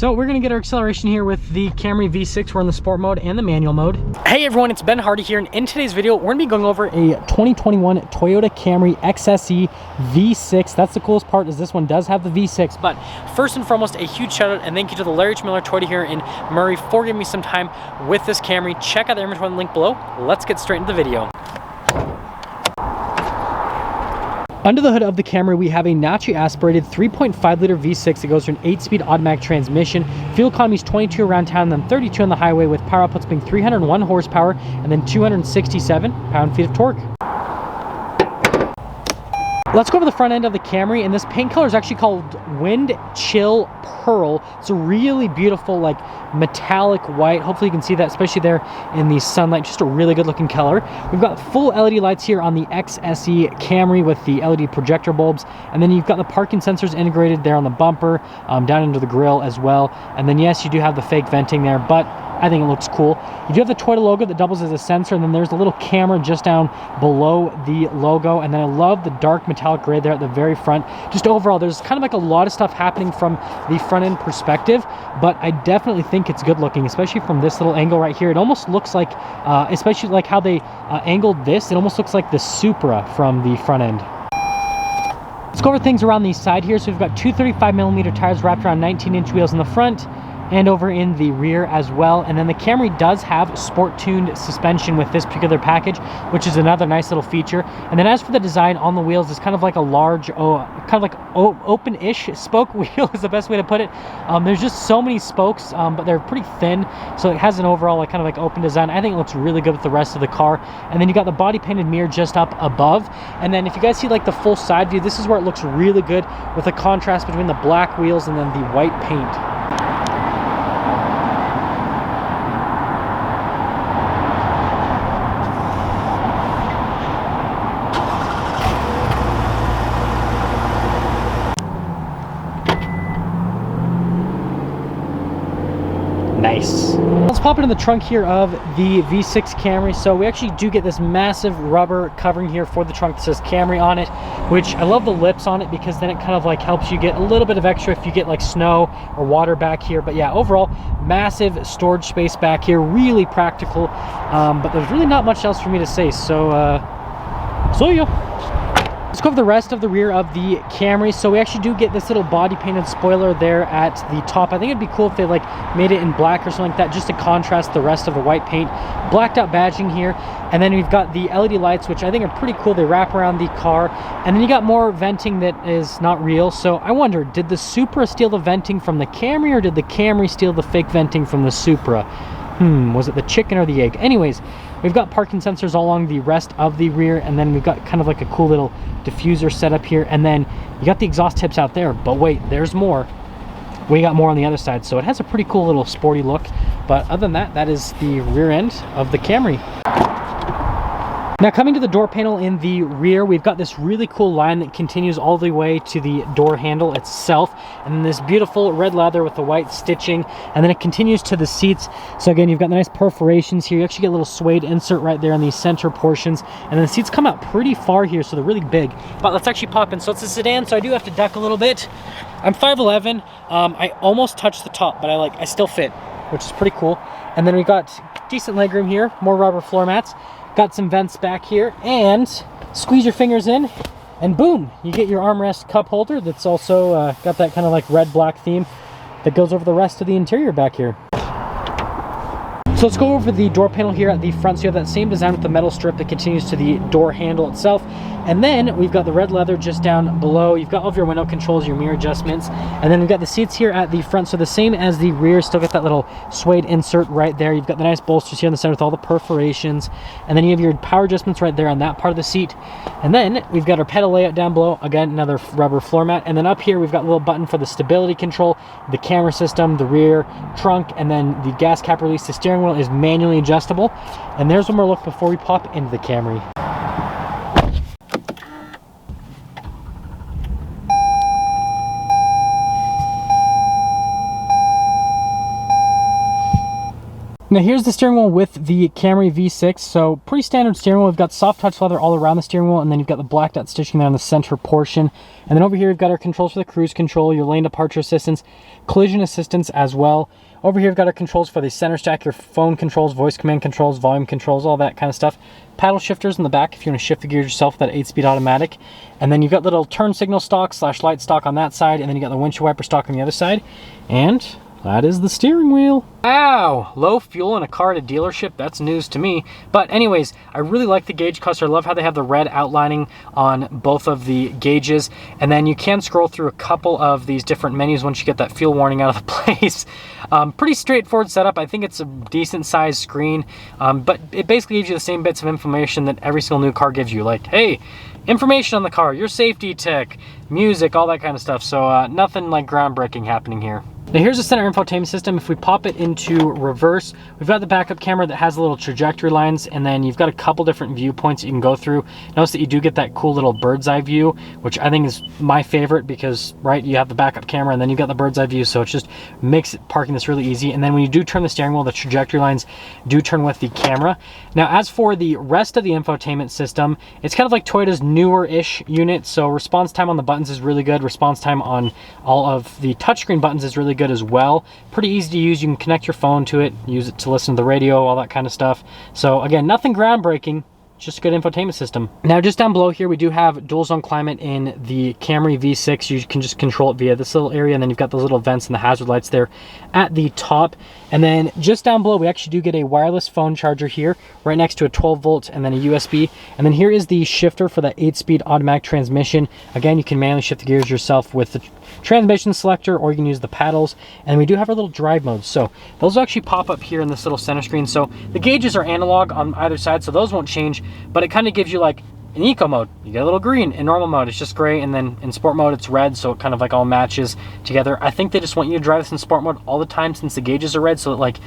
So we're gonna get our acceleration here with the Camry V6. We're in the sport mode and the manual mode. Hey everyone, it's Ben Hardy here, and in today's video, we're gonna be going over a 2021 Toyota Camry XSE V6. That's the coolest part, is this one does have the V6. But first and foremost, a huge shout out and thank you to the Larry Miller Toyota here in Murray for giving me some time with this Camry. Check out the inventory link below. Let's get straight into the video. Under the hood of the Camry, we have a naturally aspirated 3.5 liter V6 that goes through an 8-speed automatic transmission. Fuel economy is 22 around town, and then 32 on the highway, with power outputs being 301 horsepower and then 267 pound-feet of torque. Let's go over the front end of the Camry, and this paint color is actually called Wind Chill Pearl. It's a really beautiful, like, metallic white. Hopefully you can see that, especially there in the sunlight. Just a really good looking color. We've got full LED lights here on the XSE Camry with the LED projector bulbs, and then you've got the parking sensors integrated there on the bumper, down into the grille as well. And then yes, you do have the fake venting there, but I think it looks cool. You do have the Toyota logo that doubles as a sensor, and then there's a little camera just down below the logo. And then I love the dark metallic gray there at the very front. Just overall, there's kind of like a lot of stuff happening from the front end perspective, but I definitely think it's good looking, especially from this little angle right here. It almost looks like, especially like how they angled this, it almost looks like the Supra from the front end. Let's go over things around the side here. So we've got two 35mm tires wrapped around 19-inch wheels in the front and over in the rear as well. And then the Camry does have sport tuned suspension with this particular package, which is another nice little feature. And then as for the design on the wheels, it's kind of like a large, kind of like open-ish spoke wheel is the best way to put it. There's just so many spokes, but they're pretty thin, so it has an overall like kind of like open design. I think it looks really good with the rest of the car. And then you got the body painted mirror just up above. And then if you guys see like the full side view, this is where it looks really good with the contrast between the black wheels and then the white paint. Nice. Let's pop into the trunk here of the V6 Camry. So we actually do get this massive rubber covering here for the trunk that says Camry on it, which I love the lips on it because then it kind of like helps you get a little bit of extra if you get like snow or water back here. But yeah, overall, massive storage space back here, really practical. But there's really not much else for me to say. So, see ya. Let's go over the rest of the rear of the Camry. So we actually do get this little body painted spoiler there at the top. I think it'd be cool if they like made it in black or something like that, just to contrast the rest of the white paint. Blacked out badging here. And then we've got the LED lights, which I think are pretty cool. They wrap around the car. And then you got more venting that is not real. So I wonder, did the Supra steal the venting from the Camry, or did the Camry steal the fake venting from the Supra? Was it the chicken or the egg? Anyways, we've got parking sensors all along the rest of the rear, and then we've got kind of like a cool little diffuser setup here, and then you got the exhaust tips out there. But wait, there's more. We got more on the other side, so it has a pretty cool little sporty look. But other than that, that is the rear end of the Camry. Now coming to the door panel in the rear, we've got this really cool line that continues all the way to the door handle itself, and then this beautiful red leather with the white stitching, and then it continues to the seats. So again, you've got the nice perforations here. You actually get a little suede insert right there in these center portions, and then the seats come out pretty far here, so they're really big. But let's actually pop in. So it's a sedan, so I do have to duck a little bit. I'm 5'11". I almost touched the top, but I still fit, which is pretty cool. And then we got decent legroom here, more rubber floor mats. Got some vents back here, and squeeze your fingers in, and boom, you get your armrest cup holder that's also got that kind of like red-black theme that goes over the rest of the interior back here. So let's go over the door panel here at the front. So you have that same design with the metal strip that continues to the door handle itself. And then we've got the red leather just down below. You've got all of your window controls, your mirror adjustments. And then we've got the seats here at the front. So the same as the rear, still got that little suede insert right there. You've got the nice bolsters here on the center with all the perforations. And then you have your power adjustments right there on that part of the seat. And then we've got our pedal layout down below. Again, another rubber floor mat. And then up here, we've got a little button for the stability control, the camera system, the rear trunk, and then the gas cap release. The steering wheel is manually adjustable. And there's one more look before we pop into the Camry. Now here's the steering wheel with the Camry V6. So pretty standard steering wheel. We've got soft touch leather all around the steering wheel, and then you've got the black dot stitching there on the center portion. And then over here we've got our controls for the cruise control, your lane departure assistance, collision assistance as well. Over here we've got our controls for the center stack, your phone controls, voice command controls, volume controls, all that kind of stuff. Paddle shifters in the back if you want to shift the gears yourself, that 8-speed automatic. And then you've got little turn signal stock / light stock on that side, and then you got the windshield wiper stock on the other side. And that is the steering wheel. Wow, low fuel in a car at a dealership, that's news to me. But anyways, I really like the gauge cluster. I love how they have the red outlining on both of the gauges. And then you can scroll through a couple of these different menus once you get that fuel warning out of the place. Pretty straightforward setup. I think it's a decent sized screen, but it basically gives you the same bits of information that every single new car gives you. Like, hey, information on the car, your safety tech, music, all that kind of stuff. So nothing like groundbreaking happening here. Now here's the center infotainment system. If we pop it into reverse, we've got the backup camera that has the little trajectory lines, and then you've got a couple different viewpoints you can go through. Notice that you do get that cool little bird's eye view, which I think is my favorite because, right, you have the backup camera and then you got the bird's eye view, so it just makes parking this really easy. And then when you do turn the steering wheel, the trajectory lines do turn with the camera. Now as for the rest of the infotainment system, it's kind of like Toyota's newer-ish unit, so response time on the buttons is really good. Response time on all of the touchscreen buttons is really good as well. Pretty easy to use. You can connect your phone to it, use it to listen to the radio, all that kind of stuff. So again, nothing groundbreaking, just a good infotainment system. Now just down below here we do have dual zone climate in the Camry V6. You can just control it via this little area, and then you've got those little vents and the hazard lights there at the top. And then just down below we actually do get a wireless phone charger here right next to a 12 volt and then a USB. And then here is the shifter for that 8-speed automatic transmission. Again, you can manually shift the gears yourself with the transmission selector, or you can use the paddles. And we do have our little drive modes, so those will actually pop up here in this little center screen. So the gauges are analog on either side, so those won't change, but it kind of gives you like in eco mode you get a little green, in normal mode it's just gray, and then in sport mode it's red, so it kind of like all matches together. I think they just want you to drive this in sport mode all the time since the gauges are red, so that like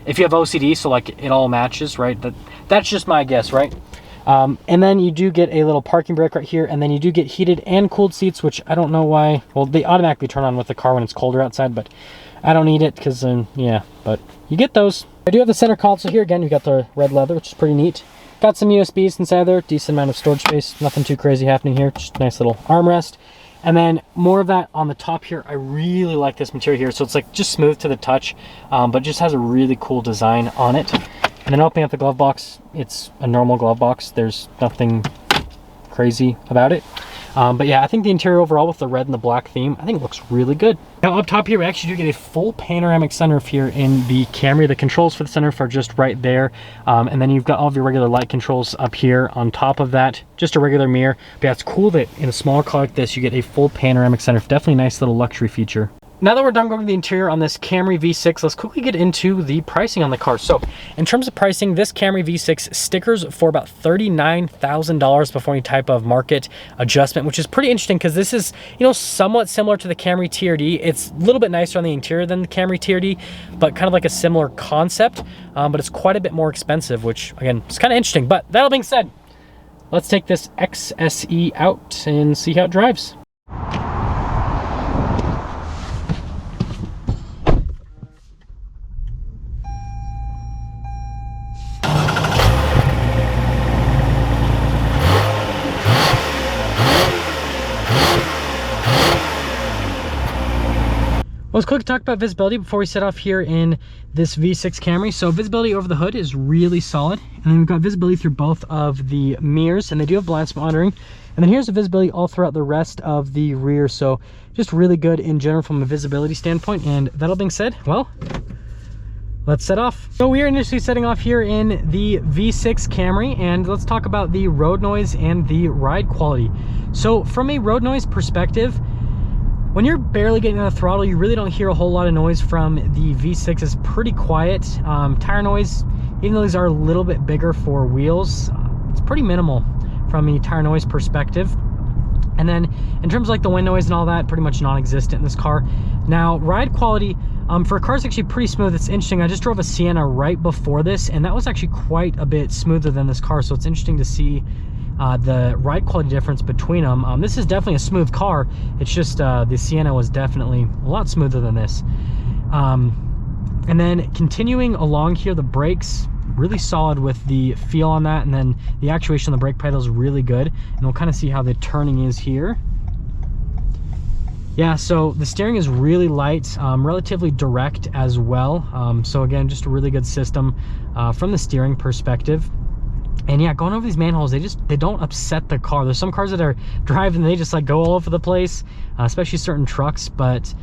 if you have OCD, so like it all matches, right? That's just my guess, right? And then you do get a little parking brake right here, and then you do get heated and cooled seats, which I don't know why. Well, they automatically turn on with the car when it's colder outside, but I don't need it because yeah, but you get those. I do have the center console here. Again, you got the red leather, which is pretty neat. Got some USBs inside there, decent amount of storage space, nothing too crazy happening here, just a nice little armrest. And then more of that on the top here. I really like this material here, so it's like just smooth to the touch, but just has a really cool design on it. And then opening up the glove box, it's a normal glove box. There's nothing crazy about it. But yeah, I think the interior overall with the red and the black theme, I think it looks really good. Now up top here, we actually do get a full panoramic sunroof here in the Camry. The controls for the sunroof are just right there. And then you've got all of your regular light controls up here on top of that, just a regular mirror. But yeah, it's cool that in a smaller car like this, you get a full panoramic sunroof. Definitely a nice little luxury feature. Now that we're done going to the interior on this Camry V6, let's quickly get into the pricing on the car. So in terms of pricing, this Camry V6 stickers for about $39,000 before any type of market adjustment, which is pretty interesting because this is, you know, somewhat similar to the Camry TRD. It's a little bit nicer on the interior than the Camry TRD, but kind of like a similar concept, but it's quite a bit more expensive, which again, is kind of interesting. But that all being said, let's take this XSE out and see how it drives. Let's quickly talk about visibility before we set off here in this V6 Camry. So visibility over the hood is really solid. And then we've got visibility through both of the mirrors, and they do have blind spot monitoring. And then here's the visibility all throughout the rest of the rear. So just really good in general from a visibility standpoint. And that all being said, well, let's set off. So we are initially setting off here in the V6 Camry, and let's talk about the road noise and the ride quality. So from a road noise perspective, when you're barely getting on the throttle, you really don't hear a whole lot of noise from the V6. It's pretty quiet. Tire noise, even though these are a little bit bigger for wheels, it's pretty minimal from a tire noise perspective. And then in terms of like the wind noise and all that, pretty much non-existent in this car. Now, ride quality, for a car is actually pretty smooth. It's interesting. I just drove a Sienna right before this, and that was actually quite a bit smoother than this car. So it's interesting to see the ride quality difference between them. This is definitely a smooth car. It's just the Sienna was definitely a lot smoother than this. And then continuing along here, the brakes, really solid with the feel on that, and then the actuation on the brake pedal is really good. And we'll kind of see how the turning is here. Yeah, so the steering is really light, relatively direct as well. So again, just a really good system from the steering perspective. And yeah, going over these manholes, they don't upset the car. There's some cars that are driving, they just like go all over the place, especially certain trucks. But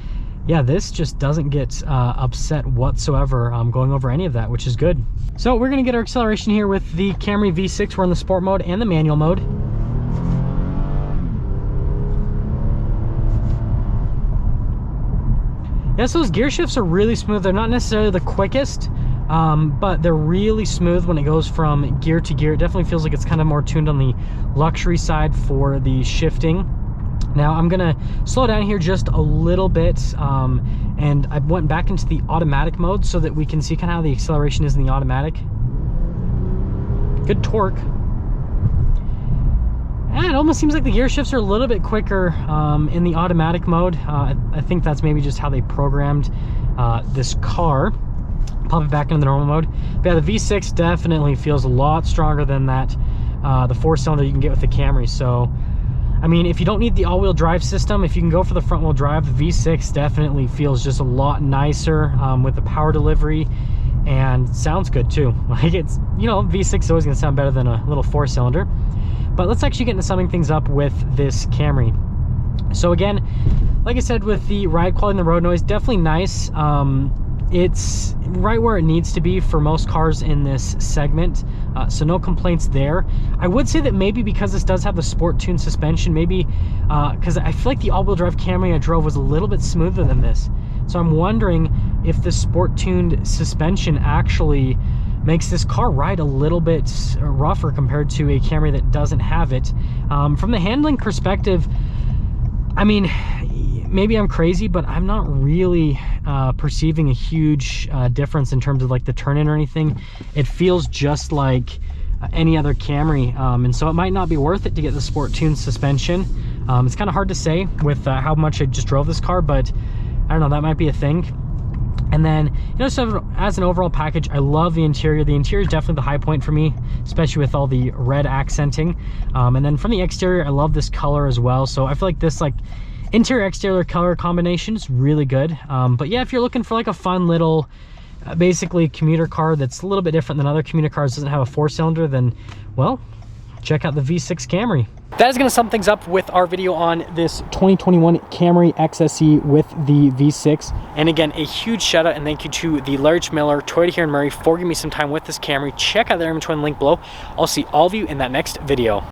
yeah, this just doesn't get upset whatsoever going over any of that, which is good. So we're gonna get our acceleration here with the Camry V6. We're in the sport mode and the manual mode. Yeah, so those gear shifts are really smooth. They're not necessarily the quickest, but they're really smooth when it goes from gear to gear. It definitely feels like it's kind of more tuned on the luxury side for the shifting. Now I'm gonna slow down here just a little bit, and I went back into the automatic mode so that we can see kind of how the acceleration is in the automatic. Good torque. And it almost seems like the gear shifts are a little bit quicker in the automatic mode. I think that's maybe just how they programmed this car. Pop it back into the normal mode. But yeah, the V6 definitely feels a lot stronger than that, the 4-cylinder you can get with the Camry. So, I mean, if you don't need the all-wheel drive system, if you can go for the front-wheel drive, the V6 definitely feels just a lot nicer with the power delivery, and sounds good too. Like, it's, you know, V6 is always gonna sound better than a little 4-cylinder. But let's actually get into summing things up with this Camry. So again, like I said, with the ride quality and the road noise, definitely nice. It's right where it needs to be for most cars in this segment, so no complaints there. I would say that maybe because this does have the sport tuned suspension, maybe because I feel like the all-wheel drive Camry I drove was a little bit smoother than this. So I'm wondering if the sport tuned suspension actually makes this car ride a little bit rougher compared to a Camry that doesn't have it. From the handling perspective, I mean, maybe I'm crazy, but I'm not really perceiving a huge difference in terms of like the turn-in or anything. It feels just like any other Camry, and so it might not be worth it to get the sport tuned suspension. It's kind of hard to say with how much I just drove this car, but I don't know, that might be a thing. And then, you know, so as an overall package, I love the interior. The interior is definitely the high point for me, especially with all the red accenting. And then from the exterior, I love this color as well. So I feel like this like interior exterior color combination is really good. But yeah, if you're looking for like a fun little basically commuter car that's a little bit different than other commuter cars, doesn't have a 4-cylinder, then well, check out the V6 Camry. That is going to sum things up with our video on this 2021 Camry XSE with the V6. And again, a huge shout out and thank you to the Larry Miller Toyota here in Murray for giving me some time with this Camry. Check out their inventory link below. I'll see all of you in that next video.